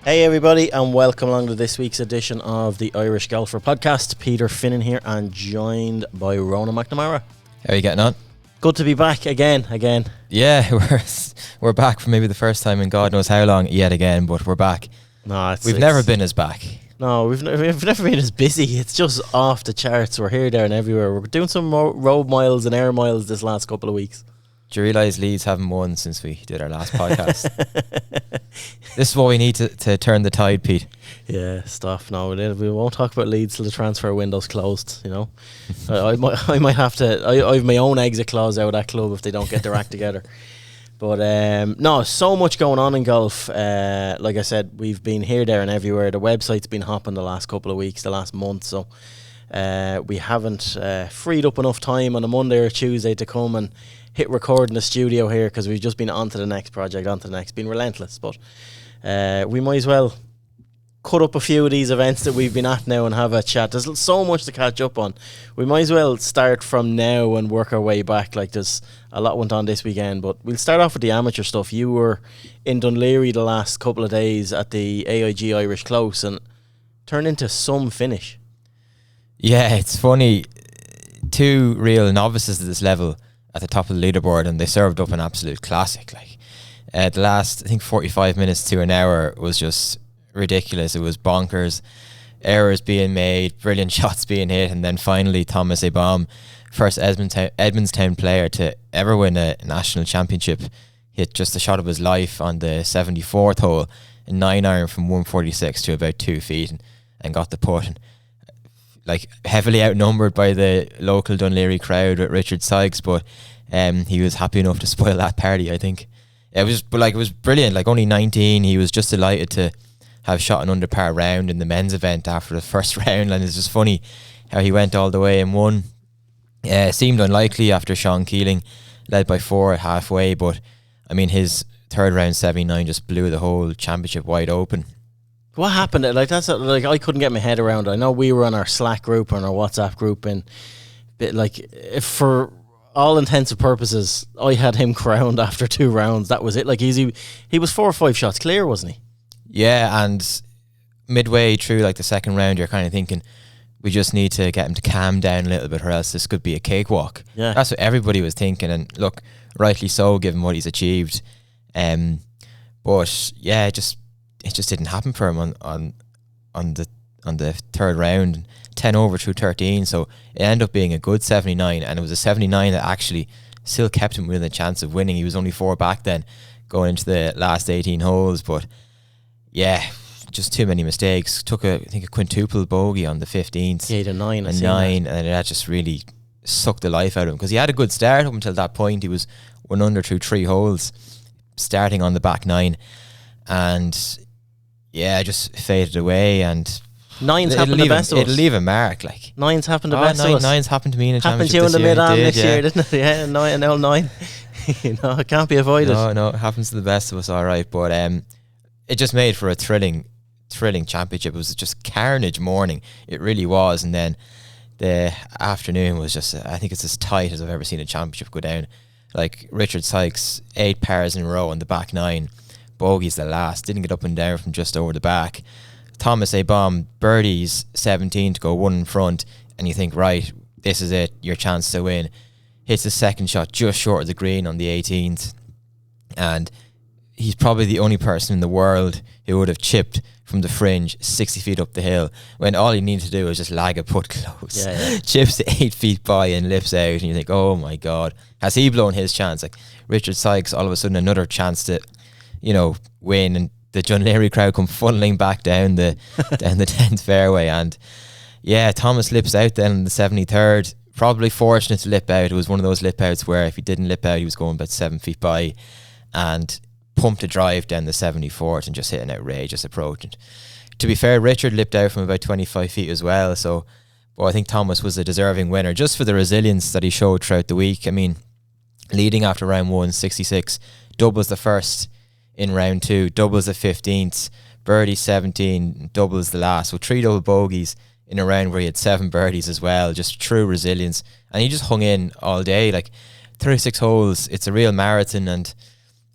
Hey everybody, and welcome along to this week's edition of the Irish Golfer Podcast. Peter Finnan here, and joined by Ronan McNamara. How are you getting on? Good to be back again. Yeah, we're back for maybe the first time in God knows how long yet again, but we're back. No, we've never been as back. No, we've never been as busy. It's just off the charts. We're here, there, and everywhere. We're doing some road miles and air miles this last couple of weeks. Do you realise Leeds haven't won since we did our last podcast? This is what we need to turn the tide, Pete. Yeah, stuff. No, we won't talk about Leeds till the transfer window's closed. You know, I might have to. I have my own exit clause out of that club if they don't get their act together. But no, so much going on in golf. Like I said, we've been here, there, and everywhere. The website's been hopping the last couple of weeks, the last month. So we haven't freed up enough time on a Monday or Tuesday to come and hit record in the studio here, because we've just been on to the next project, been relentless. But we might as well cut up a few of these events that we've been at now and have a chat. There's so much to catch up on. We might as well start from now and work our way back. Like, there's a lot went on this weekend, but we'll start off with the amateur stuff. You were in Dunleary the last couple of days at the AIG Irish Close, and turned into some finish. Yeah, it's funny. Two real novices at this level at the top of the leaderboard, and they served up an absolute classic. Like, the last, I think, 45 minutes to an hour was just ridiculous. It was bonkers. Errors being made, brilliant shots being hit, and then finally Thomas Abom, first Edmondstown player to ever win a national championship, hit just a shot of his life on the 74th hole, a 9-iron from 146 to about 2 feet, and got the putt. And, like, heavily outnumbered by the local Dunleary crowd with Richard Sykes, but he was happy enough to spoil that party, I think. It was brilliant. Like, only 19, he was just delighted to have shot an under par round in the men's event after the first round, and it's just funny how he went all the way and won. Seemed unlikely after Sean Keeling led by 4 halfway, but I mean, his third round 79 just blew the whole championship wide open. What happened? Like, I couldn't get my head around it. I know we were on our Slack group, on our WhatsApp group, and for all intents and purposes, I had him crowned after 2 rounds. That was it. Like, he was 4 or 5 shots clear, wasn't he? Yeah, and midway through, like, the second round, you're kind of thinking, we just need to get him to calm down a little bit, or else this could be a cakewalk. Yeah, that's what everybody was thinking, and look, rightly so, given what he's achieved. But yeah, it just didn't happen for him on the third round. 10 over through 13, so it ended up being a good 79, and it was a 79 that actually still kept him within a chance of winning. He was only 4 back then, going into the last 18 holes, but yeah, just too many mistakes. Took I think a quintuple bogey on the 15th. Yeah, he had a 9. And that just really sucked the life out of him, because he had a good start up until that point. He was 1 under through 3 holes, starting on the back 9, and yeah, just faded away. And 9s happened the best of us. It'll leave a mark. Like, 9s happened the best of us. 9s happened to me in a championship. Happened to you in the mid-arm this year, didn't it? Yeah, an L9. You know, it can't be avoided. No, it happens to the best of us, all right. But it just made for a thrilling championship. It was just carnage morning. It really was. And then the afternoon was just, I think it's as tight as I've ever seen a championship go down. Like, Richard Sykes, 8 pars in a row on the back 9. Bogeys the last. Didn't get up and down from just over the back. Thomas Abom, birdies 17 to go 1 in front, and you think, right, this is it, your chance to win. Hits the second shot just short of the green on the 18th, and he's probably the only person in the world who would have chipped from the fringe 60 feet up the hill, when all he needed to do was just lag a putt close. Yeah. Chips 8 feet by and lips out, and you think, oh my God, has he blown his chance? Like, Richard Sykes, all of a sudden another chance to, win, and the Dunleary crowd come funneling back down the 10th fairway, and yeah, Thomas lips out then in the 73rd. Probably fortunate to lip out. It was one of those lip outs where if he didn't lip out, he was going about 7 feet by, and pumped a drive down the 74th and just hit an outrageous approach. And to be fair, Richard lipped out from about 25 feet as well, so I think Thomas was a deserving winner just for the resilience that he showed throughout the week. I mean, leading after round 1, 66, doubles the first in round 2, doubles the 15th, birdie 17, doubles the last. So 3 double bogeys in a round where he had 7 birdies as well. Just true resilience. And he just hung in all day. Like, 36 holes, it's a real marathon, and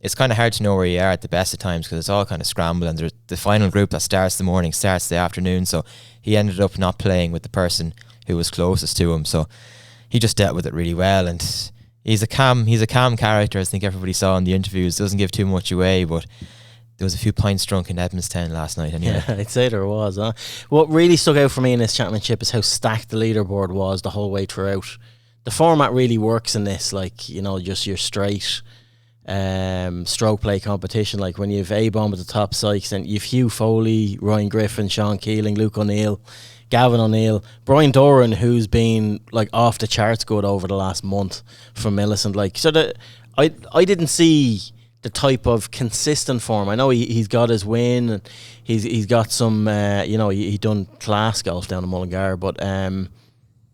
it's kind of hard to know where you are at the best of times because it's all kind of scrambled, and there's the final group that starts the morning starts the afternoon, so he ended up not playing with the person who was closest to him, so he just dealt with it really well. And he's a calm character. I think everybody saw in the interviews. Doesn't give too much away, but there was a few pints drunk in Edmondstown last night anyway. Yeah, I'd say there was. What really stuck out for me in this championship is how stacked the leaderboard was the whole way throughout. The format really works in this, like, you know, just your straight stroke play competition. Like when you've Abom at the top, Sykes, and you've Hugh Foley, Ryan Griffin, Sean Keeling, Luke O'Neill, Gavin O'Neill, Brian Doran, who's been like off the charts good over the last month from Millicent. Like, so that I didn't see the type of consistent form. I know he's got his win, and he's got some he done class golf down in Mullingar, but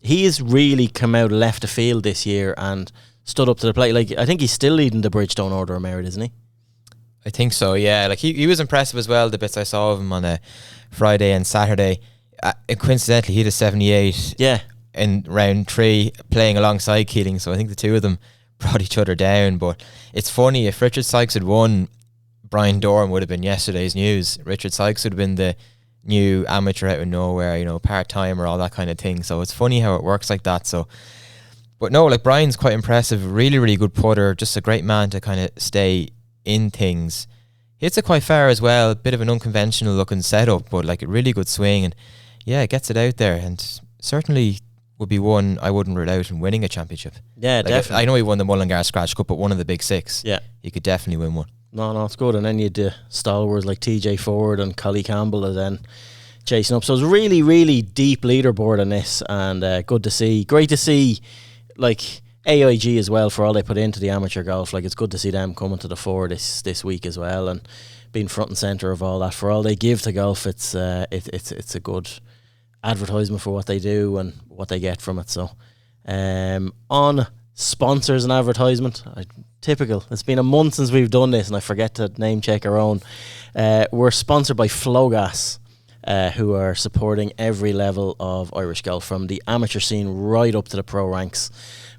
he has really come out left the field this year and stood up to the plate. Like, I think he's still leading the Bridgestone Order of Merit, isn't he? I think so, yeah. Like he was impressive as well, the bits I saw of him on a Friday and Saturday. Coincidentally, he had a 78 in round 3 playing alongside Keeling, so I think the two of them brought each other down. But it's funny, if Richard Sykes had won, Brian Doran would have been yesterday's news. Richard Sykes would have been the new amateur out of nowhere, you know, part-time or all that kind of thing. So it's funny how it works like that. So, but no, like Brian's quite impressive, really, really good putter, just a great man to kind of stay in things. Hits it quite far as well, a bit of an unconventional looking setup, but like a really good swing, and yeah, it gets it out there, and certainly would be one I wouldn't rule out in winning a championship. Yeah, like definitely. I know he won the Mullingar Scratch Cup, but one of the big 6. Yeah, he could definitely win one. No, it's good. And then you had the stalwarts like TJ Ford and Collie Campbell are then chasing up. So it's a really, really deep leaderboard in this, and good to see. Great to see, like, AIG as well, for all they put into the amateur golf. Like, it's good to see them coming to the fore this week as well, and being front and centre of all that. For all they give to golf, it's a good advertisement for what they do and what they get from it. So on sponsors and advertisement, typical, it's been a month since we've done this and I forget to name check our own. We're sponsored by Flowgas, who are supporting every level of Irish golf, from the amateur scene right up to the pro ranks,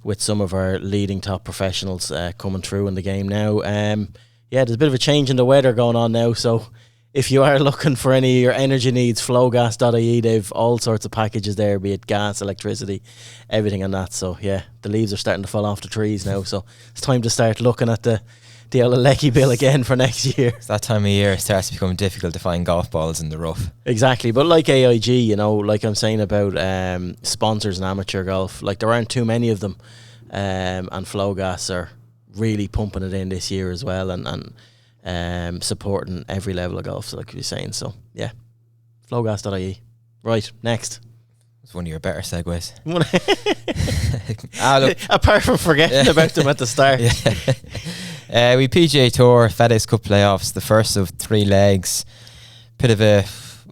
with some of our leading top professionals coming through in the game now. There's a bit of a change in the weather going on now, so if you are looking for any of your energy needs, flowgas.ie, they've all sorts of packages there, be it gas, electricity, everything on that. So yeah, the leaves are starting to fall off the trees now, so it's time to start looking at the old lecky bill again for next year. It's that time of year it starts to become difficult to find golf balls in the rough. Exactly, but like AIG, you know, like I'm saying about sponsors in amateur golf, like there aren't too many of them, and Flowgas are really pumping it in this year as well, and supporting every level of golf, so like you're saying. So yeah, flowgas.ie. Right, next. It's one of your better segues. Apart from forgetting about them at the start. We PGA Tour FedEx Cup playoffs, the first of 3 legs. It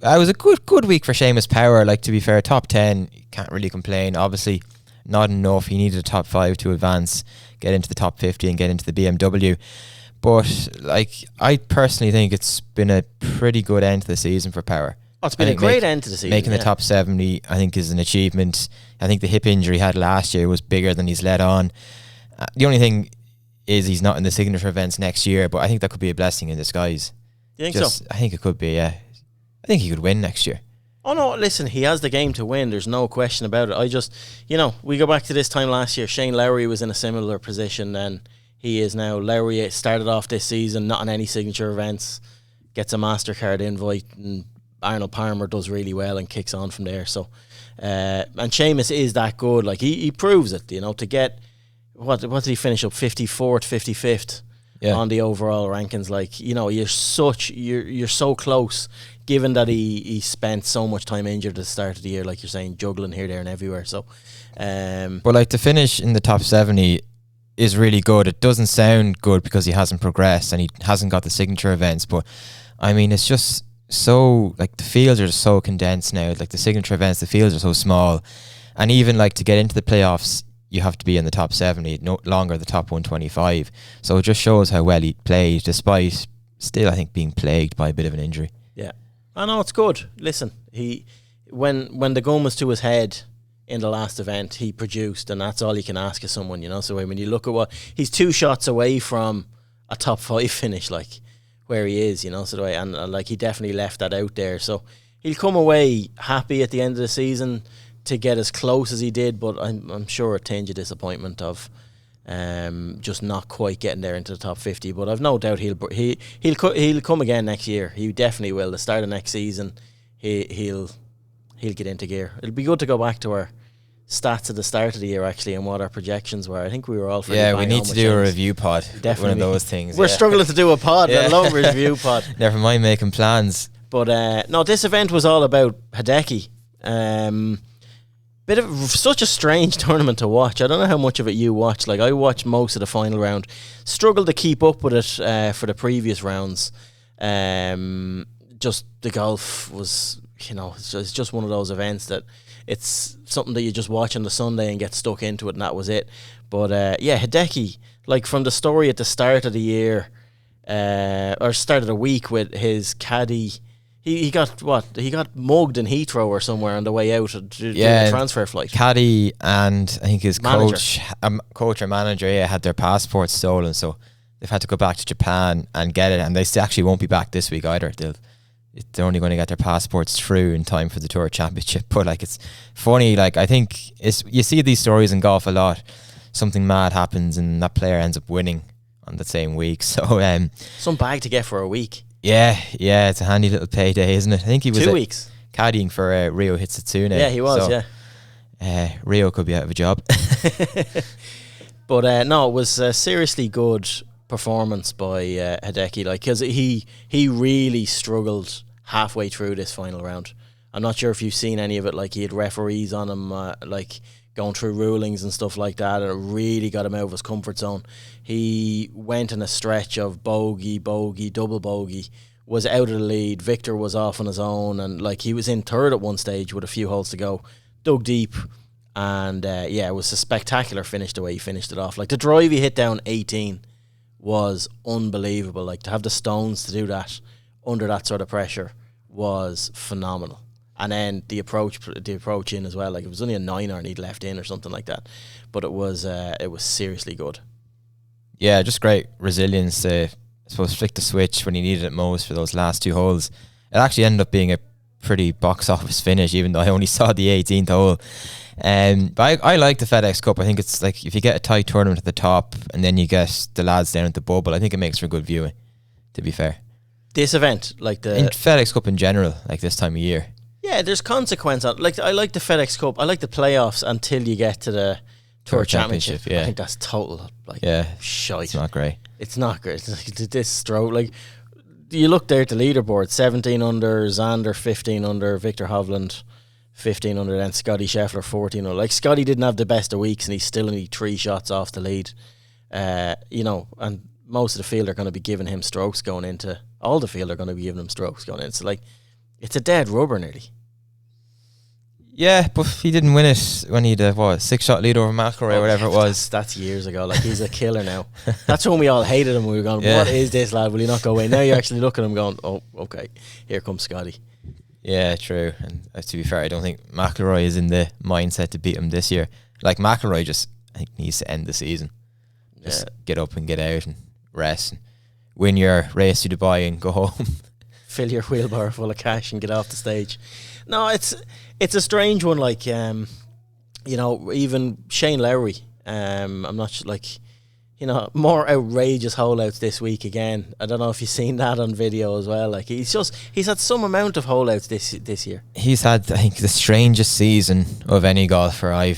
was a good week for Seamus Power. Like, to be fair, top 10, can't really complain. Obviously not enough. He needed a top 5 to advance, get into the top 50 and get into the BMW. But like, I personally think it's been a pretty good end to the season for Power. Oh, it's been a great end to the season. Making the top 70, I think, is an achievement. I think the hip injury he had last year was bigger than he's let on. The only thing is he's not in the signature events next year, but I think that could be a blessing in disguise. You think so? I think it could be, yeah. I think he could win next year. Oh no, listen, he has the game to win, there's no question about it. I just, we go back to this time last year, Shane Lowry was in a similar position then he is now. Lowry started off this season not in any signature events, gets a MasterCard invite, and Arnold Palmer does really well and kicks on from there. So and Seamus is that good. Like, he proves it, to get, what did he finish up, 54th, 55th on the overall rankings. Like, you're so close, given that he spent so much time injured at the start of the year, like you're saying, juggling here, there and everywhere. So but like, to finish in the top 70 is really good. It doesn't sound good because he hasn't progressed and he hasn't got the signature events, but I mean, it's just so, like, the fields are so condensed now. Like, the signature events, the fields are so small, and even like to get into the playoffs, you have to be in the top 70, no longer the top 125. So it just shows how well he played, despite still, I think, being plagued by a bit of an injury. Yeah, I know, it's good. Listen, when the gun was to his head in the last event, he produced, and that's all you can ask of someone, So when you look at he's 2 shots away from a top 5 finish, like where he is, you know. So and like he definitely left that out there. So he'll come away happy at the end of the season to get as close as he did, but I'm sure a tinge of disappointment of just not quite getting there into the top 50. But I've no doubt he'll come again next year. He definitely will. The start of next season, he'll get into gear. It'll be good to go back to our stats at the start of the year actually and what our projections were. I think we were all we need to do a review pod. Definitely. One of those things. We're struggling to do a pod. I love a review pod. Never mind making plans. But no, this event was all about Hideki. Bit of such a strange tournament to watch. I don't know how much of it you watched. Like I watched most of the final round. Struggled to keep up with it for the previous rounds. Just the golf was, it's just one of those events that it's something that you just watch on the Sunday and get stuck into it, and that was it. But Hideki, like from the story at the start of the year, or start of the week with his caddy. He got mugged in Heathrow or somewhere on the way out during the transfer flight. Caddy and I think his coach or manager had their passports stolen, so they've had to go back to Japan and get it, and they actually won't be back this week either. They're only going to get their passports through in time for the Tour Championship. But like, it's funny, like I think you see these stories in golf a lot. Something mad happens and that player ends up winning on the same week. So some bag to get for a week. Yeah, it's a handy little payday, isn't it? I think he was 2 weeks caddying for Rio Hitsitsune. Yeah, he was. So, Rio could be out of a job. But no, it was a seriously good performance by Hideki, like, because he really struggled halfway through this final round. I'm not sure if you've seen any of it. Like, he had referees on him, like going through rulings and stuff like that, and it really got him out of his comfort zone. He went in a stretch of bogey, double bogey, was out of the lead. Victor was off on his own, and like he was in third at one stage with a few holes to go, dug deep, and it was a spectacular finish the way he finished it off. Like, the drive he hit down 18 was unbelievable. Like, to have the stones to do that under that sort of pressure was phenomenal. And then the approach in as well. Like, it was only a 9-iron he'd left in or something like that, but it was seriously good. Yeah, just great resilience to, I suppose, flick the switch when he needed it most for those last 2 holes. It actually ended up being a pretty box office finish, even though I only saw the 18th hole. But I like the FedEx Cup. I think it's like, if you get a tight tournament at the top and then you get the lads down at the bubble, I think it makes for good viewing, to be fair. This event, like in FedEx Cup in general, like this time of year. Yeah, there's consequence on. Like, I like the FedEx Cup. I like the playoffs until you get to the Tour Championship. Yeah, I think that's total shite. It's not great. It's not great. It's like this stroke. Like, you look there at the leaderboard: 17 under, Xander 15 under, Victor Hovland 15 under, then Scotty Scheffler 14 under. Like, Scotty didn't have the best of weeks, and he's still only 3 shots off the lead. And most of the field are going to be giving him strokes going into. All the field are going to be giving him strokes going in. So, like, it's a dead rubber nearly. Yeah, but he didn't win it when he had a 6-shot lead over McIlroy or whatever it was. That's years ago. Like, he's a killer now. That's when we all hated him. We were going, what is this lad? Will he not go away? Now you actually look at him going, oh, okay, here comes Scotty. Yeah, true. And to be fair, I don't think McIlroy is in the mindset to beat him this year. Like, McIlroy just, I think, needs to end the season. Just get up and get out and rest and win your race to Dubai and go home. Fill your wheelbarrow full of cash and get off the stage. No, it's a strange one. Like, even Shane Lowry. I'm not more outrageous holeouts this week again. I don't know if you've seen that on video as well. Like, he's had some amount of holeouts this year. He's had, I think, the strangest season of any golfer I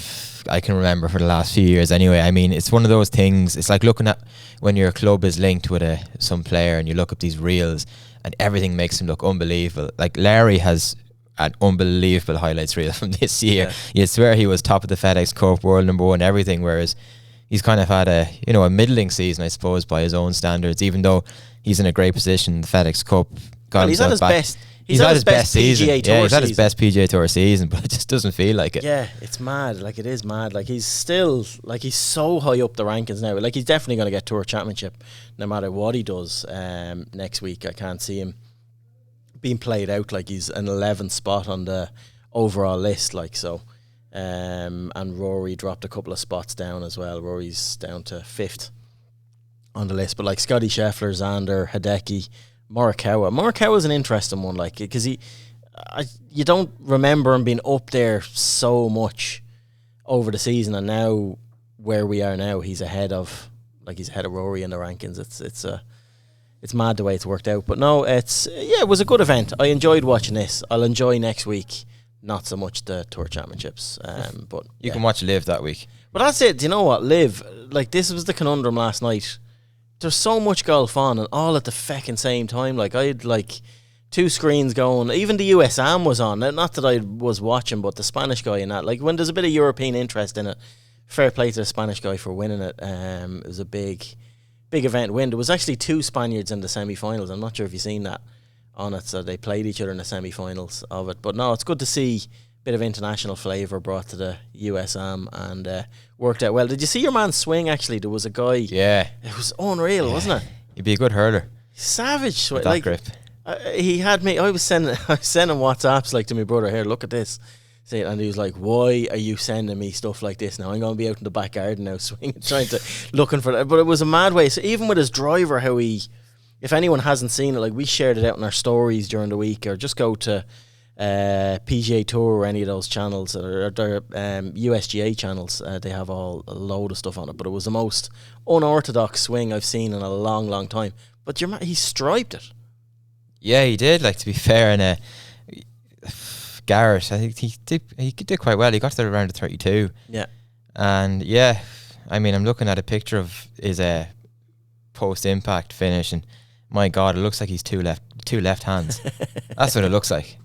can remember for the last few years anyway. I mean, it's one of those things. It's like looking at when your club is linked with some player and you look up these reels and everything makes him look unbelievable. Like, Larry has an unbelievable highlights reel from this year. Yeah. You swear he was top of the FedEx Cup, world number 1, everything, whereas he's kind of had a middling season, I suppose, by his own standards, even though he's in a great position in the FedEx Cup. He's at his best. He's had his best season. Yeah, he's had his best PGA Tour season, but it just doesn't feel like it. Yeah, it's mad. Like, it is mad. Like, he's still, like, he's so high up the rankings now. Like, he's definitely going to get Tour Championship no matter what he does next week. I can't see him being played out. Like, he's an 11th spot on the overall list. Like, so, and Rory dropped a couple of spots down as well. Rory's down to 5th on the list, but like Scotty Scheffler, Xander, Hideki, Morikawa. Morikawa's an interesting one, like, because you don't remember him being up there so much over the season, and now where we are now, he's ahead of Rory in the rankings. It's mad the way it's worked out. But no, it was a good event. I enjoyed watching this. I'll enjoy next week, not so much the Tour Championships. But you can watch LIV that week. But that's it. Do you know what? LIV, like, this was the conundrum last night. There's so much golf on, and all at the feckin' same time. Like, I had like 2 screens going. Even the US Am was on. Not that I was watching, but the Spanish guy in that. Like, when there's a bit of European interest in it, fair play to the Spanish guy for winning it. It was a big event win. There was actually 2 Spaniards in the semi-finals. I'm not sure if you've seen that on it. So they played each other in the semi-finals of it. But no, it's good to see a bit of international flavour brought to the USAM, and worked out well. Did you see your man swing, actually? There was a guy. Yeah. It was unreal, wasn't it? He'd be a good hurler. Savage swing. With that grip. He had me. I was sending WhatsApps like to my brother. Here, look at this. See, and he was like, "Why are you sending me stuff like this now? I'm going to be out in the back garden now, swinging, looking for that." But it was a mad way. So even with his driver, how he, if anyone hasn't seen it, like, we shared it out in our stories during the week, or just go to PGA Tour or any of those channels, or their USGA channels. They have a load of stuff on it. But it was the most unorthodox swing I've seen in a long, long time. But he striped it. Yeah, he did. Like, to be fair, and Garrett, I think he did quite well. He got to around the 32. Yeah. And yeah, I mean, I'm looking at a picture of his post-impact finish, and my God, it looks like he's two left hands. That's what it looks like.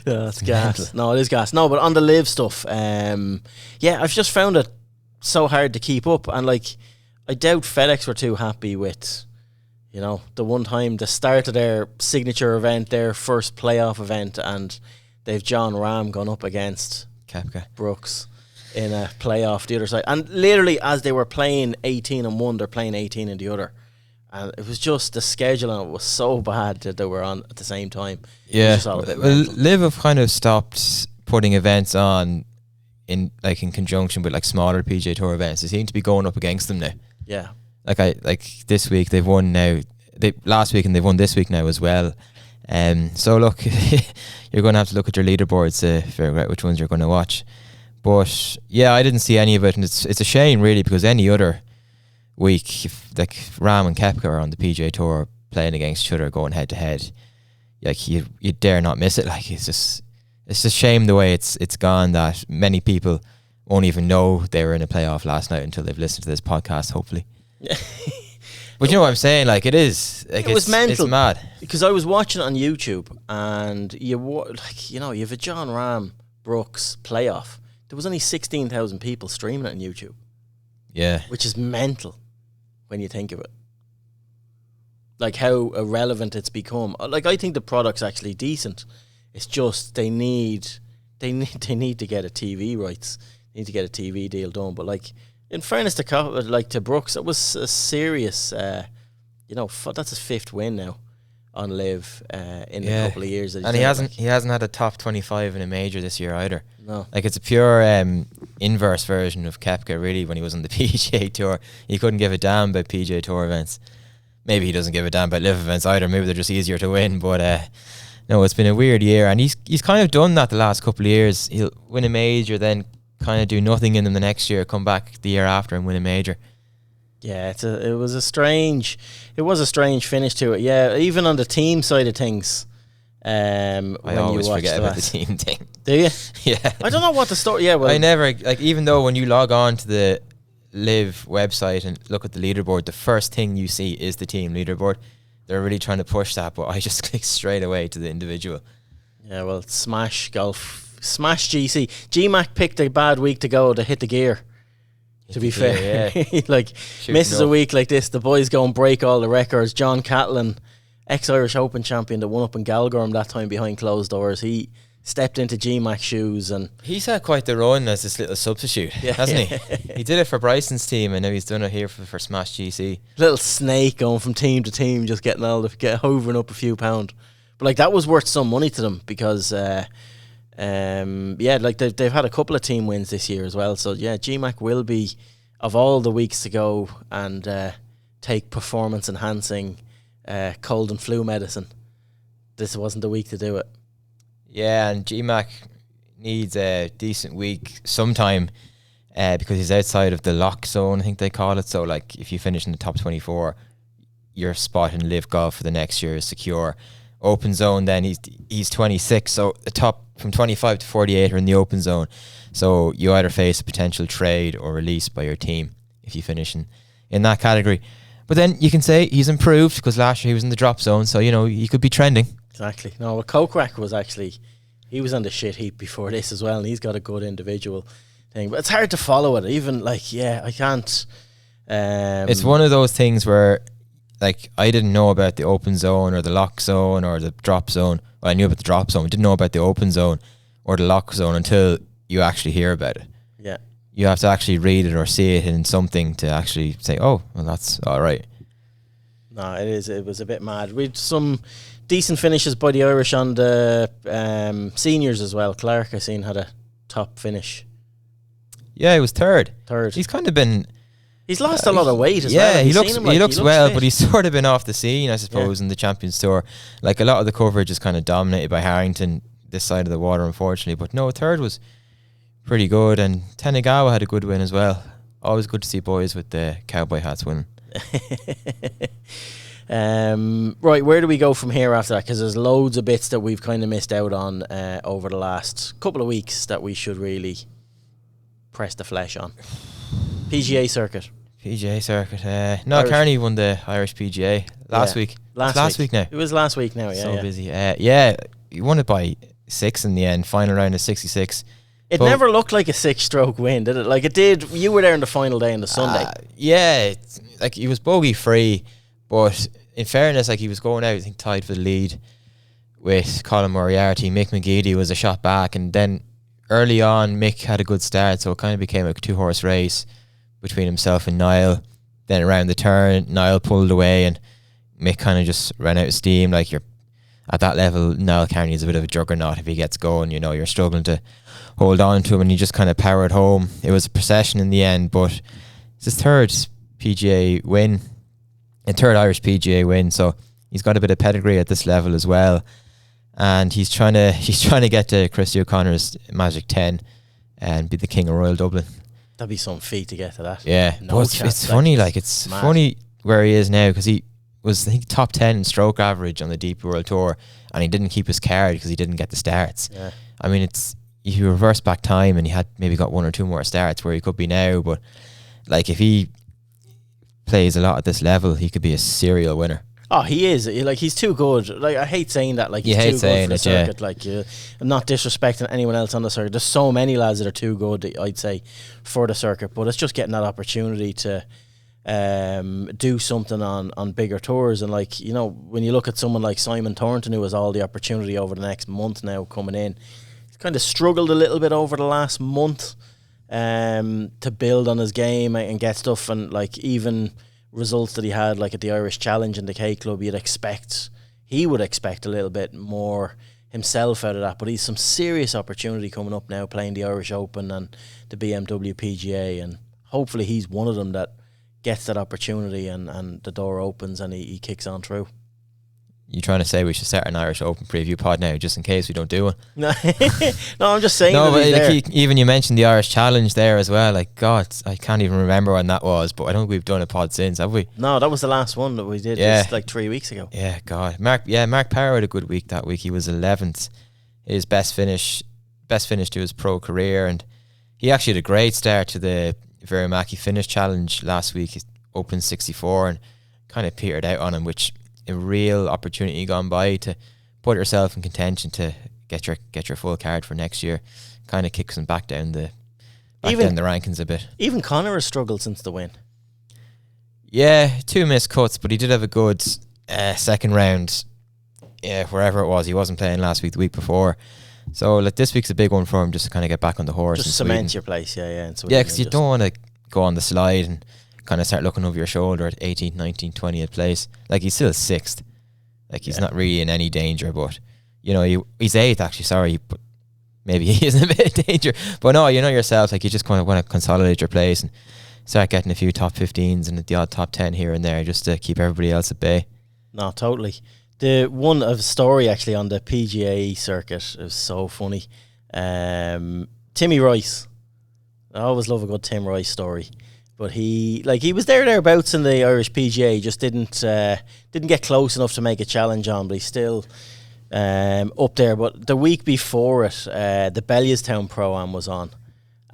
Yeah, that's gas. No, it is gas. No, but on the LIV stuff, yeah, I've just found it so hard to keep up, and like, I doubt FedEx were too happy with, you know, the one time, the start of their signature event, their first playoff event, and they've John Rahm gone up against Koepka Brooks in a playoff the other side. And literally, as they were playing 18 and one, they're playing 18 in the other. And it was just, the schedule on it was so bad that they were on at the same time. Yeah. Well, LIV have kind of stopped putting events on in conjunction with like smaller PGA Tour events. They seem to be going up against them now. Yeah. Like this week they've won now. Last week, and they've won this week now as well. So look, you're going to have to look at your leaderboards to figure out which ones you're going to watch. But yeah, I didn't see any of it, and it's a shame really, because any other week, if like Rahm and Koepka are on the PGA Tour playing against each other, going head to head, like you dare not miss it. Like, it's a shame the way it's gone, that many people won't even know they were in a playoff last night until they've listened to this podcast, hopefully. But you know what I'm saying? Like, it is. Like, it was mental. It's mad. Because I was watching it on YouTube, and you have a John Rahm Brooks playoff. There was only 16,000 people streaming it on YouTube. Yeah. Which is mental when you think of it. Like, how irrelevant it's become. Like, I think the product's actually decent. It's just they need to get a TV rights. They need to get a TV deal done. But like, in fairness to Brooks, it was a serious, that's his 5th win now on LIV in a couple of years. And he hasn't had a top 25 in a major this year either. No. Like, it's a pure inverse version of Koepka, really, when he was on the PGA Tour. He couldn't give a damn about PGA Tour events. Maybe he doesn't give a damn about LIV events either. Maybe they're just easier to win. But no, it's been a weird year. And he's kind of done that the last couple of years. He'll win a major, then kind of do nothing in them the next year, come back the year after and win a major. Yeah, it was a strange finish to it. Yeah, even on the team side of things. I always forget about the team thing. Do you? Yeah. I don't know what the story. Yeah, well, I never, like, even though when you log on to the LIV website and look at the leaderboard, the first thing you see is the team leaderboard. They're really trying to push that, but I just click straight away to the individual. Yeah, well, Smash Golf, Smash GC. GMAC picked a bad week to go to hit the gear. To be fair, yeah. Like, misses a week like this, the boys go and break all the records. John Catlin, ex-Irish Open champion that won up in Galgorm that time behind closed doors, he stepped into GMAC shoes, and he's had quite the run as this little substitute, hasn't he? He did it for Bryson's team, and now he's done it here for Smash GC. Little snake going from team to team, just hovering up a few pound. But like, that was worth some money to them, because like they've had a couple of team wins this year as well. So yeah, GMAC will be, of all the weeks to go and to take performance enhancing cold and flu medicine, this wasn't the week to do it. Yeah, and GMAC needs a decent week sometime because he's outside of the lock zone, I think they call it. So, like, if you finish in the top 24, your spot in LIV Golf for the next year is secure. Open zone, then he's 26, so the top from 25 to 48 are in the open zone. So you either face a potential trade or release by your team if you finish in that category. But then you can say he's improved because last year he was in the drop zone, so, you know, he could be trending. Exactly. No, Kokrak was actually, he was on the shit heap before this as well, and he's got a good individual thing. But it's hard to follow it. Even, like, I can't. It's one of those things where, like, I didn't know about the open zone or the lock zone or the drop zone. Well, I knew about the drop zone. I didn't know about the open zone or the lock zone until you actually hear about it. Yeah. You have to actually read it or see it in something to actually say, oh, well, that's all right. No, it is. It was a bit mad. We had some decent finishes by the Irish on the seniors as well. Clark, I seen, had a top finish. Yeah, he was third. He's kind of been... He's lost a lot of weight as well. Yeah, he looks well, fit. but he's sort of been off the scene, I suppose, in the Champions Tour. Like, a lot of the coverage is kind of dominated by Harrington this side of the water, unfortunately. But no, third was pretty good, and Tenagawa had a good win as well. Always good to see boys with the cowboy hats winning. Right, where do we go from here after that? Because there's loads of bits that we've kind of missed out on over the last couple of weeks that we should really press the flesh on. PGA circuit. Carney won the Irish PGA last week. Last week now. It was last week now, yeah. So busy. Yeah, he won it by 6 in the end. Final round of 66. It never looked like a 6-stroke win, did it? Like, it did. You were there on the final day on the Sunday. Yeah, like, he was bogey free, but in fairness, like, he was going out, I think, tied for the lead with Colin Moriarty. Mick McGeady was a shot back, and then early on, Mick had a good start, so it kind of became a 2-horse race between himself and Niall. Then around the turn, Niall pulled away and Mick kind of just ran out of steam. Like, you're at that level, Niall Carney is a bit of a juggernaut. If he gets going, you know, you're struggling to hold on to him, and he just kind of powered home. It was a procession in the end, but it's his third PGA win, a third Irish PGA win, so he's got a bit of pedigree at this level as well. And he's trying to get to Christy O'Connor's Magic 10 and be the king of Royal Dublin. That'd be some feat to get to that. Yeah, no but it's funny, like, it's mad. Funny where he is now, because he was, I think, top 10 in stroke average on the DP World Tour, and he didn't keep his card because he didn't get the starts. Yeah. I mean, it's, if you reverse back time and he had maybe got 1 or 2 more starts where he could be now, but, like, if he plays a lot at this level, he could be a serial winner. Oh, he is. Like, he's too good. Like, I hate saying that. Like, he's too good for the circuit. Yeah. Like, I'm not disrespecting anyone else on the circuit. There's so many lads that are too good, I'd say, for the circuit. But it's just getting that opportunity to do something on bigger tours. And, like, you know, when you look at someone like Simon Thornton, who has all the opportunity over the next month now coming in, he's kind of struggled a little bit over the last month to build on his game and get stuff. And, like, even results that he had, like at the Irish Challenge and the K Club, he would expect a little bit more himself out of that. But he's some serious opportunity coming up now, playing the Irish Open and the BMW PGA, and hopefully he's one of them that gets that opportunity and the door opens and he kicks on through. You trying to say we should start an Irish Open preview pod now, just in case we don't do one? No, I'm just saying. No, but like, even you mentioned the Irish Challenge there as well. Like, God, I can't even remember when that was, but I don't think we've done a pod since, have we? No, that was the last one that we did. Yeah, just like 3 weeks ago. Yeah, God, Mark Power had a good week that week. He was 11th, his best finish to his pro career, and he actually had a great start to the Verimaki Finish Challenge last week. He opened 64 and kind of petered out on him, which a real opportunity gone by to put yourself in contention to get your full card for next year. Kind of kicks him back down the rankings a bit. Even Connor has struggled since the win. Yeah, 2 missed cuts, but he did have a good second round. Yeah, wherever it was, he wasn't playing last week, the week before. So, like, this week's a big one for him, just to kind of get back on the horse. Just cement your place, yeah. Yeah, because you don't want to go on the slide and kind of start looking over your shoulder at 18th, 19th, 20th place. Like, he's still 6th. Like, he's not really in any danger, but, you know, he's 8th, actually, sorry, but maybe he is in a bit of danger. But no, you know yourself, like, you just kind of want to consolidate your place and start getting a few top 15s and the odd top 10 here and there, just to keep everybody else at bay. No, totally. The one of story actually on the PGA circuit is so funny. Timmy Rice. I always love a good Tim Rice story. But he was thereabouts in the Irish PGA, just didn't get close enough to make a challenge on, but he's still up there. But the week before it, the Bellewstown Pro-Am was on.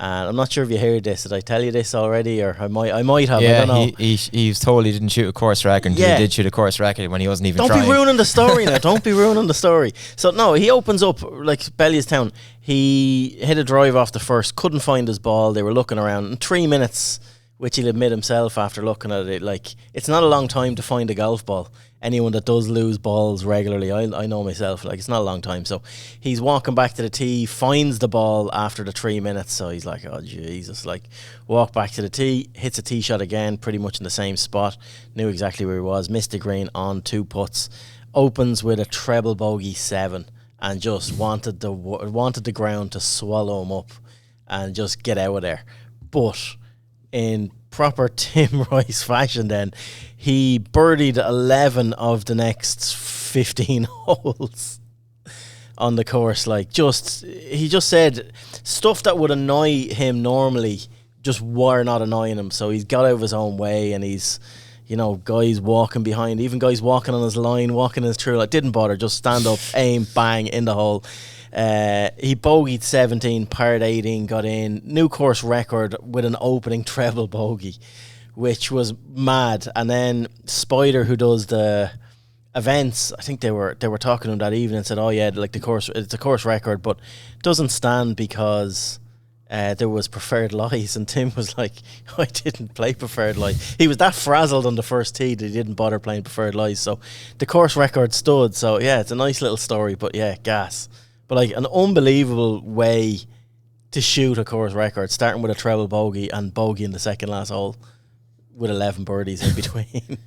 And I'm not sure if you heard this. Did I tell you this already? Or I might have. Yeah, I don't know. He was told he didn't shoot a course record. Yeah. He did shoot a course record when he wasn't even trying. Don't be ruining the story now. Don't be ruining the story. So, no, he opens up, like, Bellewstown. He hit a drive off the first, couldn't find his ball. They were looking around. In 3 minutes, which he'll admit himself after looking at it, like, it's not a long time to find a golf ball. Anyone that does lose balls regularly, I know myself, like, it's not a long time. So he's walking back to the tee, finds the ball after the 3 minutes. So he's like, oh, Jesus, like, walk back to the tee, hits a tee shot again, pretty much in the same spot. Knew exactly where he was, missed the green on 2 putts. Opens with a treble bogey 7 and just wanted the ground to swallow him up and just get out of there. But in proper Tim Rice fashion, then he birdied 11 of the next 15 holes on the course. Like, he just said stuff that would annoy him normally just were not annoying him. So he's got out of his own way, and he's, guys walking behind, even guys walking on his line, walking his through, like, didn't bother, just stand up, aim, bang, in the hole. He bogeyed 17, parred 18, got in, new course record with an opening treble bogey, which was mad. And then Spider, who does the events, I think they were talking to him that evening and said, oh yeah, like, it's a course record, but doesn't stand because there was preferred lies. And Tim was like, I didn't play preferred lies. He was that frazzled on the first tee that he didn't bother playing preferred lies. So the course record stood. So yeah, it's a nice little story, but yeah, gas. But, like, an unbelievable way to shoot a course record, starting with a treble bogey and bogey in the second last hole with 11 birdies in between.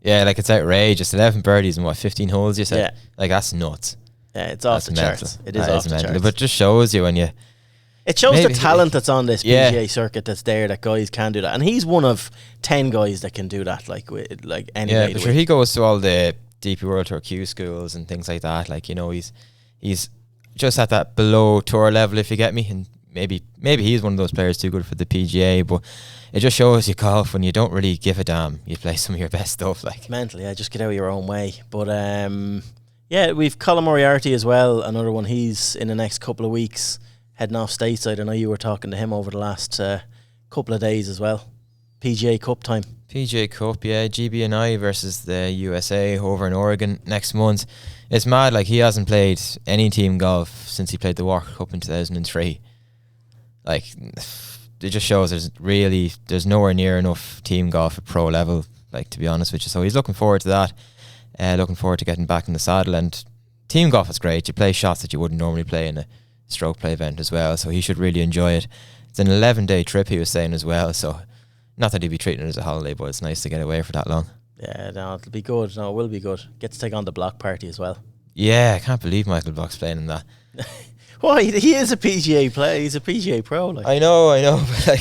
Yeah, like, it's outrageous. 11 birdies in 15 holes, you said? Yeah. Like, that's nuts. Yeah, it's off the charts. It is off the charts. But it just shows you when you... It shows the talent that's on this PGA circuit that's there, that guys can do that. And he's one of 10 guys that can do that, like any Yeah, but sure, he goes to all the DP World Tour Q schools and things like that. Like, he's just at that below tour level, if you get me, and maybe he's one of those players too good for the PGA, but it just shows you golf when you don't really give a damn. You play some of your best stuff, like, mentally. Yeah, just get out of your own way. But yeah, we've Colin Moriarty as well, another one. He's in the next couple of weeks heading off stateside. I know you were talking to him over the last couple of days as well. PGA Cup time. PGA Cup, yeah, GB&I versus the USA over in Oregon next month. It's mad, like, he hasn't played any team golf since he played the Walker Cup in 2003. Like, it just shows there's nowhere near enough team golf at pro level, like, to be honest with you. So he's looking forward to that, looking forward to getting back in the saddle. And team golf is great. You play shots that you wouldn't normally play in a stroke play event as well, so he should really enjoy it. It's an 11-day trip, he was saying as well, so not that he'd be treating it as a holiday, but it's nice to get away for that long. Yeah, no, it'll be good. No, it will be good. Get to take on the Block party as well. Yeah, I can't believe Michael Block's playing in that. Why? He is a PGA player. He's a PGA pro. Like. I know. But, like,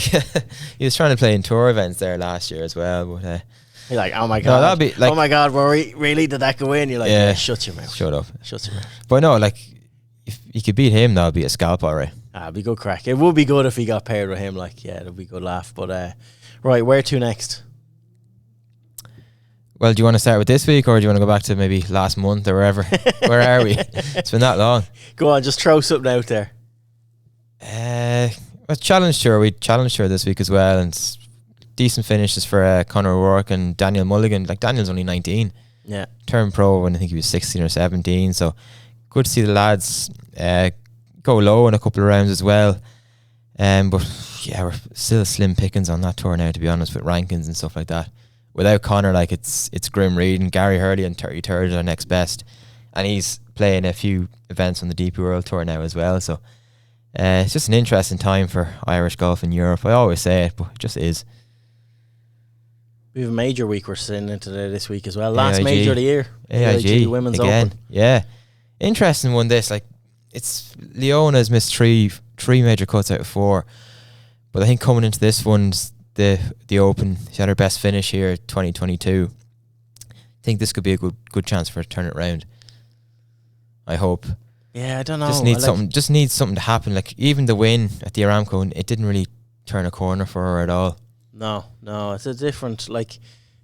he was trying to play in tour events there last year as well. But you're like, oh my god, no, like, oh my god, Rory, really, did that go in? You're like, yeah, shut your mouth. Shut up. Shut your mouth. But no, like, if you could beat him, that would be a scalp, alright. It'd be good crack. It would be good if he got paired with him. Like, yeah, it'd be a good laugh. But right, where to next? Well, do you want to start with this week, or do you want to go back to maybe last month or wherever? Where are we? It's been that long. Go on, just throw something out there. Well, Challenge Tour. We Challenge Tour this week as well, and decent finishes for Conor O'Rourke and Daniel Mulligan. Like, Daniel's only 19. Yeah. Turned pro when I think he was 16 or 17. So good to see the lads go low in a couple of rounds as well. But yeah, we're still slim pickings on that tour now, to be honest, with rankings and stuff like that. Without Conor, like, it's grim reading. Gary Hurley and 33rd are next best, and he's playing a few events on the DP World Tour now as well. So it's just an interesting time for Irish golf in Europe. I always say it, but it just is. We have a major week we're sitting into this week as well. Last major of the year. AIG Women's again. Open. Yeah, interesting one. This, like, it's Leona's missed three major cuts out of 4, but I think coming into this one, the Open. She had her best finish here, 2022. I think this could be a good chance for her to turn it around. I hope. Yeah, I don't know. Just needs something. Just needs something to happen. Like even the win at the Aramco, it didn't really turn a corner for her at all. No, it's a different. Like,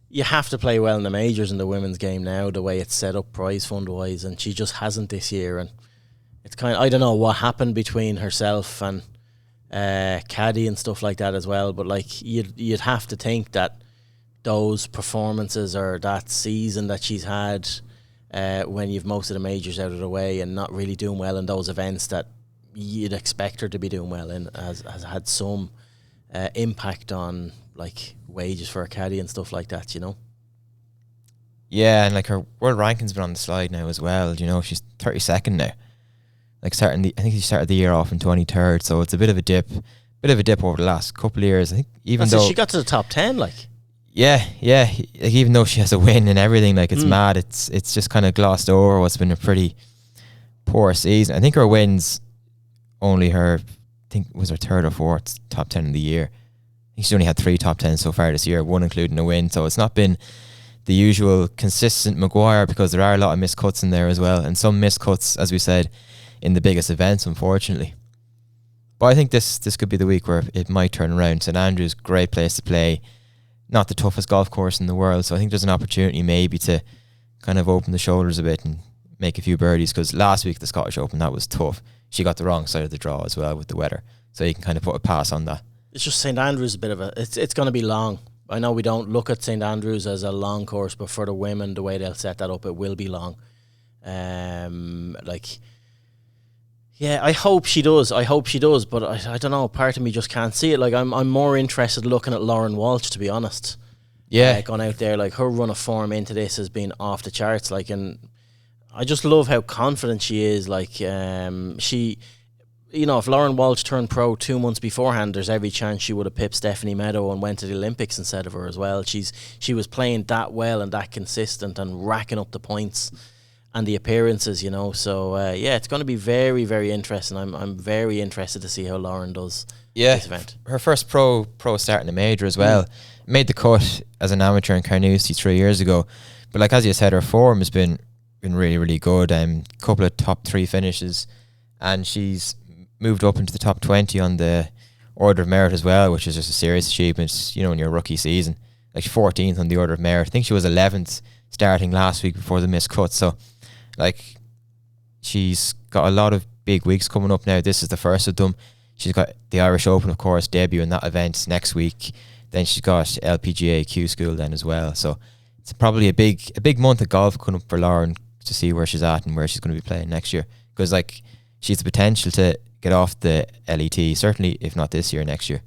you have to play well in the majors in the women's game now, the way it's set up prize fund wise, and she just hasn't this year. And it's kind of, I don't know what happened between herself and Caddy and stuff like that as well. But like you'd have to think that those performances or that season that she's had, when you've most of the majors out of the way and not really doing well in those events that you'd expect her to be doing well in, has had some impact on like wages for a caddy and stuff like that, you know. Yeah, and like her world ranking's been on the slide now as well. You know, she's 32nd now. Like I think she started the year off in 23rd, so it's a bit of a dip over the last couple of years. I think even though she got to the top 10, like. Yeah, like even though she has a win and everything, like it's mad. It's just kind of glossed over what's been a pretty poor season. I think her wins only her, I think it was her third or fourth top 10 of the year. I think she's only had 3 top 10s so far this year, 1 including a win. So it's not been the usual consistent Maguire, because there are a lot of missed cuts in there as well, and some missed cuts, as we said, in the biggest events, unfortunately. But I think this could be the week where it might turn around. St Andrews, great place to play. Not the toughest golf course in the world, so I think there's an opportunity maybe to kind of open the shoulders a bit and make a few birdies, because last week the Scottish Open, that was tough. She got the wrong side of the draw as well with the weather, so you can kind of put a pass on that. It's just St Andrews a bit of a, it's going to be long. I know we don't look at St Andrews as a long course, but for the women, the way they'll set that up, it will be long. Yeah, I hope she does, but I don't know, part of me just can't see it. Like, I'm more interested looking at Lauren Walsh, to be honest. Yeah. Gone out there, like, her run of form into this has been off the charts, like, and I just love how confident she is. Like, she, you know, if Lauren Walsh turned pro 2 months beforehand, there's every chance she would have pipped Stephanie Meadow and went to the Olympics instead of her as well. She was playing that well and that consistent and racking up the points and the appearances, you know. So yeah, it's going to be very, very interesting. I'm very interested to see how Lauren does this event. Her first pro start in a major as well. Made the cut as an amateur in Carnoustie 3 years ago, but like as you said, her form has been really, really good. Couple of top 3 finishes, and she's moved up into the top 20 on the Order of Merit as well, which is just a serious achievement, you know, in your rookie season. Like 14th on the Order of Merit. I think she was 11th starting last week before the missed cut. So like, she's got a lot of big weeks coming up now. This is the first of them. She's got the Irish Open, of course, debut in that event next week. Then she's got LPGA Q School then as well. So it's probably a big month of golf coming up for Lauren, to see where she's at and where she's going to be playing next year. Because like, she's the potential to get off the LET, certainly if not this year, next year.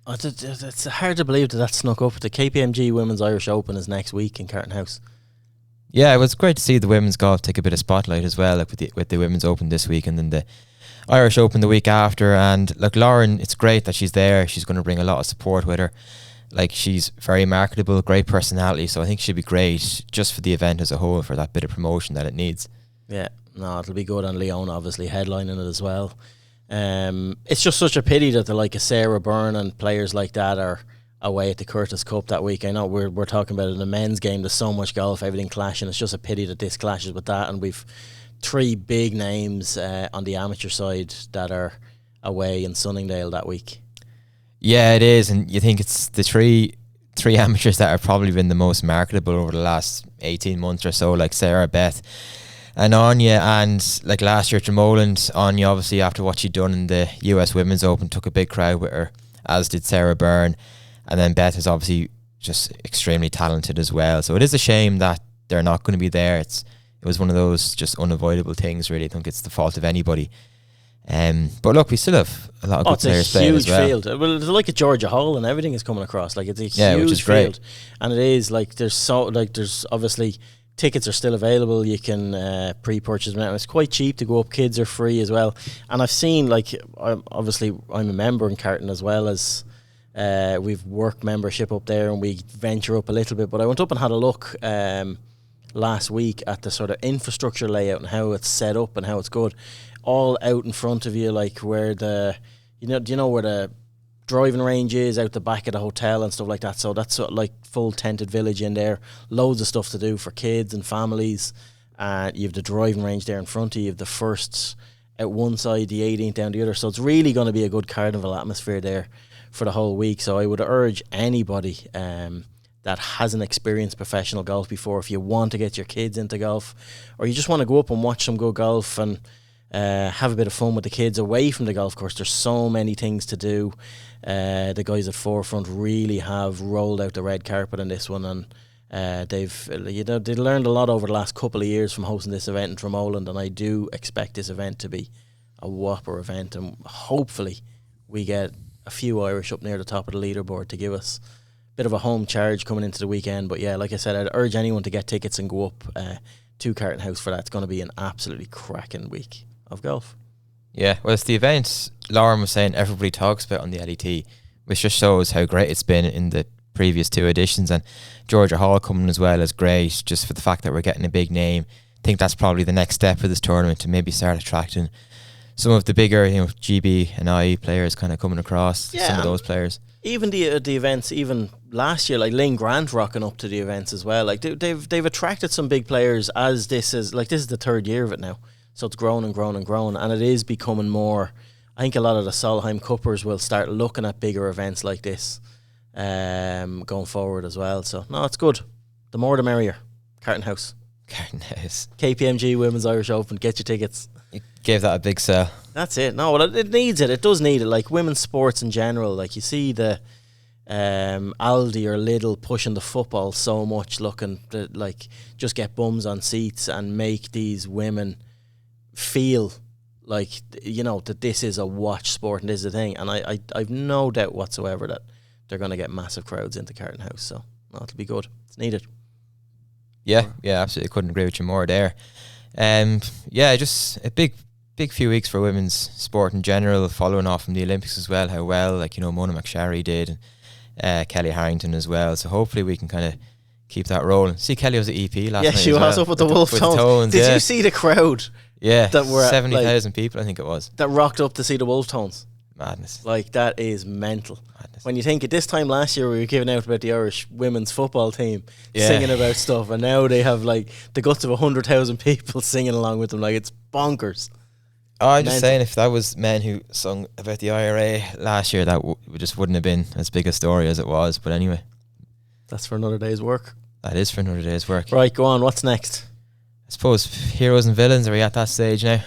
It's hard to believe that snuck up. The KPMG Women's Irish Open is next week in Carton House. Yeah, it was great to see the women's golf take a bit of spotlight as well, like with the Women's Open this week and then the Irish Open the week after. And like Lauren, it's great that she's there. She's going to bring a lot of support with her. Like, she's very marketable, great personality, so I think she'd be great just for the event as a whole, for that bit of promotion that it needs. Yeah, no, it'll be good. And Leon obviously headlining it as well. It's just such a pity that the like a Sarah Byrne and players like that are away at the Curtis Cup that week. I know we're talking about it in the men's game. There's so much golf, everything clashing. It's just a pity that this clashes with that, and we've 3 big names on the amateur side that are away in Sunningdale that week. Yeah, it is, and you think it's the three amateurs that have probably been the most marketable over the last 18 months or so, like Sarah, Beth and Anya. And like last year, Jamoland, Anya, obviously after what she'd done in the US Women's Open, took a big crowd with her, as did Sarah Byrne. And then Beth is obviously just extremely talented as well. So it is a shame that they're not going to be there. It was one of those just unavoidable things, really. I don't think it's the fault of anybody. But look, we still have a lot of good players playing as well. It's a huge field. Well, it's like a Georgia Hall and everything is coming across. Like, it's a huge field. And it is, like, there's obviously tickets are still available. You can pre-purchase them now. It's quite cheap to go up. Kids are free as well. And I've seen, like, I'm a member in Carton as well as we've work membership up there, and we venture up a little bit. But I went up and had a look last week at the sort of infrastructure layout and how it's set up and how it's good. All out in front of you, like where the, do you know where the driving ranges out the back of the hotel and stuff like that. So that's sort of like full tented village in there. Loads of stuff to do for kids and families. You have the driving range there in front of you. You have the first out one side, the 18th down the other. So it's really going to be a good carnival atmosphere there for the whole week. So I would urge anybody that hasn't experienced professional golf before, if you want to get your kids into golf, or you just want to go up and watch some good golf and have a bit of fun with the kids away from the golf course. There's so many things to do. The guys at Forefront really have rolled out the red carpet on this one, and they've learned a lot over the last couple of years from hosting this event in Tremoland, and I do expect this event to be a whopper event, and hopefully we get a few Irish up near the top of the leaderboard to give us a bit of a home charge coming into the weekend. But yeah, like I said, I'd urge anyone to get tickets and go up to Carton House for that. It's going to be an absolutely cracking week of golf. Yeah, well, it's the event Lauren was saying everybody talks about on the LET, which just shows how great it's been in the previous two editions. And Georgia Hall coming as well is great, just for the fact that we're getting a big name. I think that's probably the next step for this tournament, to maybe start attracting some of the bigger, GB and IE players kind of coming across. Yeah, some of those players. Even the events, even last year, like Lynn Grant rocking up to the events as well. Like they've attracted some big players, as this is the third year of it now. So it's grown and grown and grown, and it is becoming more. I think a lot of the Solheim Cuppers will start looking at bigger events like this going forward as well. So no, it's good. The more the merrier. Carton House. KPMG Women's Irish Open. Get your tickets. You gave that a big sell. That's it. No, well, it needs it. It does need it. Like women's sports in general. Like you see the Aldi or Lidl pushing the football so much, looking to like just get bums on seats and make these women feel like, that this is a watch sport and this is a thing. And I've no doubt whatsoever that they're going to get massive crowds into Carton House. So no, it'll be good. It's needed. Yeah, absolutely. Couldn't agree with you more there. Just a big few weeks for women's sport in general, following off from the Olympics as well. How well, Mona McSharry did, and Kelly Harrington as well. So hopefully we can kind of keep that rolling. See, Kelly was at EP last night. Yeah, she was up with the Wolf Tones. Did you see the crowd? Yeah, that were 70,000 people, I think it was, that rocked up to see the Wolf Tones. Madness. Like, that is mental. Madness. When you think at this time last year we were giving out about the Irish women's football team singing about stuff, and now they have like the guts of 100,000 people singing along with them. Like, it's bonkers. Oh, I'm just saying, if that was men who sung about the IRA last year, that just wouldn't have been as big a story as it was. But anyway, that's for another day's work. That is for another day's work. Right, go on. What's next? I suppose heroes and villains. Are we at that stage now?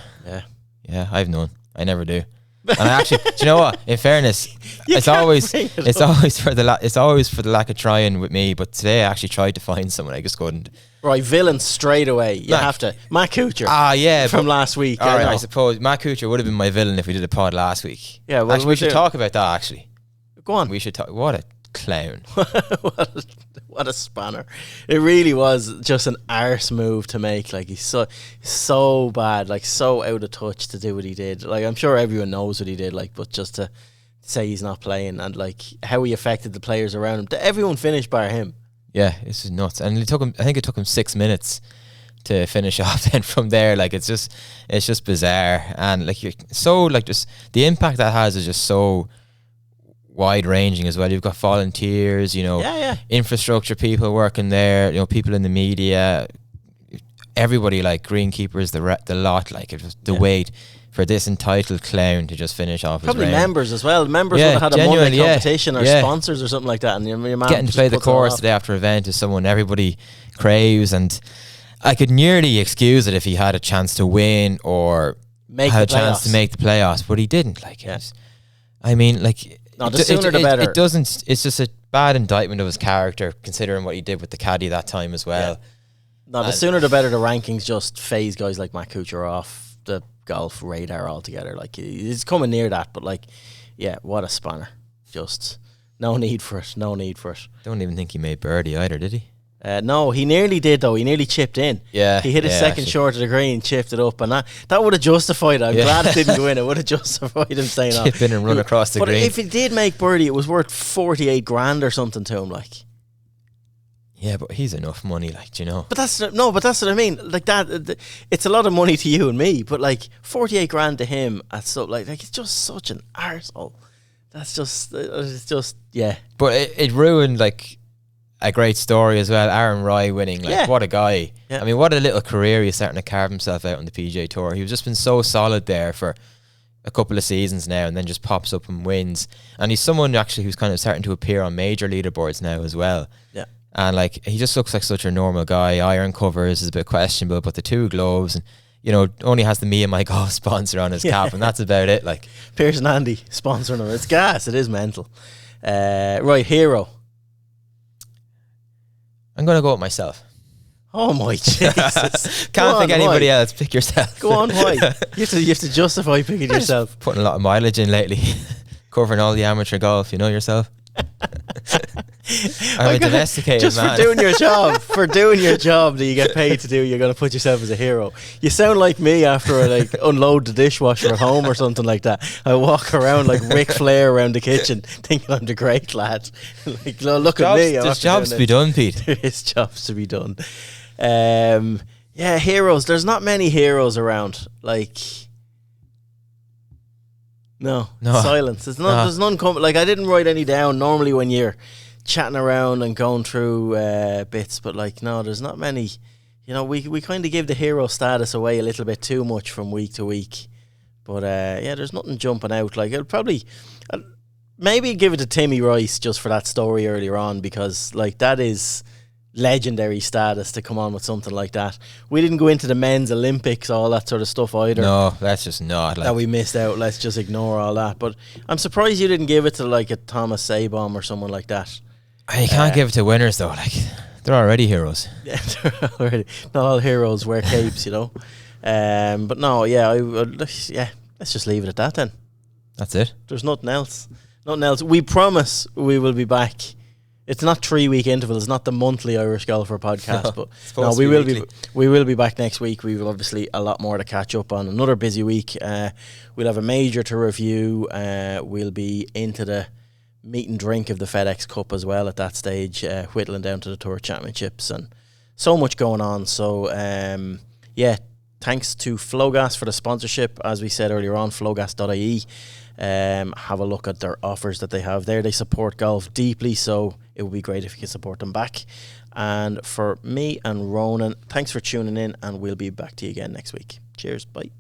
Yeah, I've none. I never do. And I actually, do you know what? In fairness, it's always for the lack of trying with me. But today I actually tried to find someone. I just couldn't. Right, villain straight away. You have to. Matt Kuchar. From last week. All right, I suppose Matt Kuchar would have been my villain if we did a pod last week. Yeah, well, actually, we should talk about that. Actually, go on. We should talk. What a clown! What a spanner! It really was just an arse move to make. Like, he's so bad, like so out of touch to do what he did. Like, I'm sure everyone knows what he did. Like, but just to say he's not playing, and like how he affected the players around him. Everyone finished bar him. Yeah, this is nuts. And it took him. I think it took him 6 minutes to finish off. Then from there, like it's just bizarre. And like just the impact that has is just so wide ranging as well. You've got volunteers, infrastructure people working there, people in the media, everybody, like greenkeepers, the lot. Like it was the wait for this entitled clown to just finish off his probably reign. Members as well. Members would have had a Monday competition or sponsors or something like that, and your man getting to play the course the day after event is someone everybody craves. And I could nearly excuse it if he had a chance to win or had a chance to make the playoffs, but he didn't. No, the sooner the better. It doesn't. It's just a bad indictment of his character, considering what he did with the caddy that time as well. Yeah. No, the sooner the better. The rankings just phase guys like Matt Kuchar off the golf radar altogether. Like, he's coming near that, but what a spanner! Just no need for it. No need for it. Don't even think he made birdie either, did he? No, he nearly did though. He nearly chipped in. Yeah, he hit his second short of the green, chipped it up, and that would have justified it. I'm glad it didn't go in. It would have justified him staying off. Chip in and run across the green. But if he did make birdie, it was worth 48 grand or something to him. Like, yeah, but he's enough money, like, But that's what I mean. Like that, it's a lot of money to you and me, but like 48 grand to him at it's just such an arsehole. That's just, it's just, yeah. But it ruined like a great story as well. Aaron Rai winning, like Yeah. what a guy. Yeah. I mean, what a little career he's starting to carve himself out on the PGA Tour. He's just been so solid there for a couple of seasons now, and then just pops up and wins. And he's someone actually who's kind of starting to appear on major leaderboards now as well. Yeah. And like, he just looks like such a normal guy. Iron covers is a bit questionable, but the 2 gloves, and you know, only has the Me and My Golf sponsor on his cap, and that's about it. Like, Pierce and Andy sponsoring him. It's gas. It is mental. Right, hero. I'm gonna go with myself. Oh my Jesus! Can't pick anybody else. Pick yourself. Go on, why? You have to justify picking yourself. Putting a lot of mileage in lately, covering all the amateur golf. You know yourself. I'm a domesticated just man. for doing your job. For doing your job that you get paid to do, you're going to put yourself as a hero. You sound like me after I like unload the dishwasher at home or something like that. I walk around like Ric Flair around the kitchen, thinking I'm the great lad. Like, look at me. There's jobs to be done, Pete. There is jobs to be done. Yeah, heroes. There's not many heroes around. Like, no. Silence. There's none coming. Like, I didn't write any down. Normally, when you're chatting around and going through bits, but like, no, there's not many. You know, we kind of give the hero status away a little bit too much from week to week. But yeah, there's nothing jumping out. Like, I'd maybe give it to Timmy Rice just for that story earlier on, because like, that is legendary status to come on with something like that. We didn't go into the men's Olympics, all that sort of stuff either. No, that's just not. Like, that we missed out. Let's just ignore all that. But I'm surprised you didn't give it to like a Thomas Abom or someone like that. You can't give it to winners though. Like, they're already heroes. Yeah, they're already. Not all heroes wear capes, you know. But no, yeah, yeah. Let's just leave it at that then. That's it. There's nothing else. Nothing else. We promise we will be back. It's not 3-week interval. It's not the monthly Irish Golfer podcast, but no, we will be back next week. We will obviously a lot more to catch up on. Another busy week. We'll have a major to review. We'll be into the meat and drink of the FedEx Cup as well at that stage, whittling down to the Tour Championships, and so much going on. So yeah, thanks to Flowgas for the sponsorship. As we said earlier on, flowgas.ie. Have a look at their offers that they have there. They support golf deeply, so it would be great if you could support them back. And for me and Ronan, thanks for tuning in, and we'll be back to you again next week. Cheers, bye.